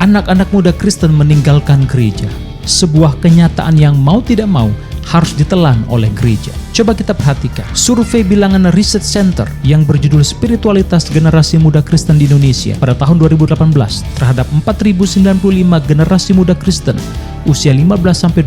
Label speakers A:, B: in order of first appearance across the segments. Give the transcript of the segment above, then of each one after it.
A: Anak-anak muda Kristen meninggalkan gereja. Sebuah kenyataan yang mau tidak mau harus ditelan oleh gereja. Coba kita perhatikan survei bilangan Research Center yang berjudul Spiritualitas Generasi Muda Kristen di Indonesia pada tahun 2018 terhadap 4.095 generasi muda Kristen usia 15-25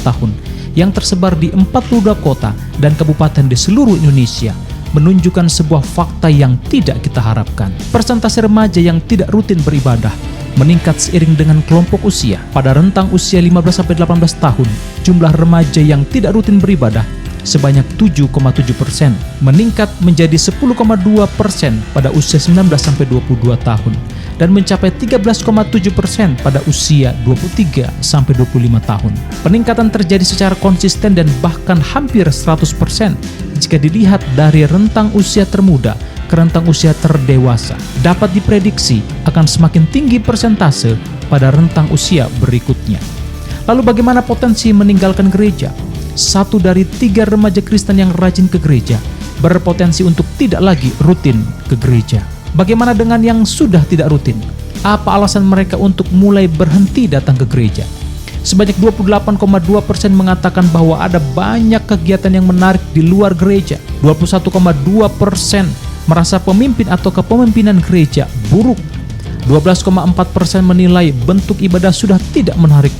A: tahun yang tersebar di 42 kota dan kabupaten di seluruh Indonesia menunjukkan sebuah fakta yang tidak kita harapkan. Persentase remaja yang tidak rutin beribadah meningkat seiring dengan kelompok usia. Pada rentang usia 15-18 tahun, jumlah remaja yang tidak rutin beribadah sebanyak 7,7%, meningkat menjadi 10,2% pada usia 19-22 tahun, dan mencapai 13,7% pada usia 23-25 tahun. Peningkatan terjadi secara konsisten dan bahkan hampir 100% jika dilihat dari rentang usia termuda ke rentang usia terdewasa. Dapat diprediksi akan semakin tinggi persentase pada rentang usia berikutnya. Lalu bagaimana potensi meninggalkan gereja? 1 dari 3 remaja Kristen yang rajin ke gereja berpotensi untuk tidak lagi rutin ke gereja. Bagaimana dengan yang sudah tidak rutin? Apa alasan mereka untuk mulai berhenti datang ke gereja? Sebanyak 28,2% mengatakan bahwa ada banyak kegiatan yang menarik di luar gereja. 21,2% merasa pemimpin atau kepemimpinan gereja buruk. 12,4% menilai bentuk ibadah sudah tidak menarik.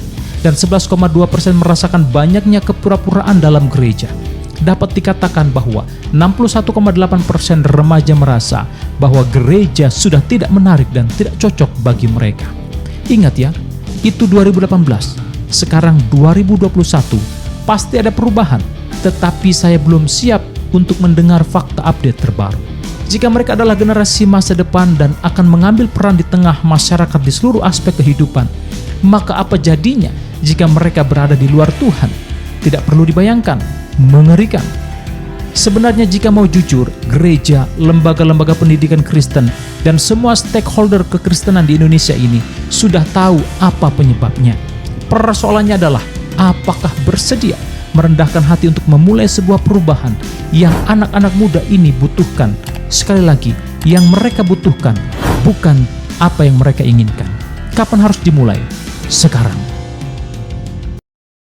A: Dan 11,2% merasakan banyaknya kepura-puraan dalam gereja. Dapat dikatakan bahwa 61,8% remaja merasa bahwa gereja sudah tidak menarik dan tidak cocok bagi mereka. Ingat ya, itu 2018. Sekarang 2021, pasti ada perubahan. Tetapi saya belum siap untuk mendengar fakta update terbaru. Jika mereka adalah generasi masa depan dan akan mengambil peran di tengah masyarakat di seluruh aspek kehidupan, maka apa jadinya jika mereka berada di luar Tuhan? Tidak perlu dibayangkan, mengerikan. Sebenarnya jika mau jujur, gereja, lembaga-lembaga pendidikan Kristen, dan semua stakeholder kekristenan di Indonesia ini sudah tahu apa penyebabnya. Persoalannya adalah, apakah bersedia merendahkan hati untuk memulai sebuah perubahan yang anak-anak muda ini butuhkan? Sekali lagi, yang mereka butuhkan bukan apa yang mereka inginkan. Kapan harus dimulai? Sekarang.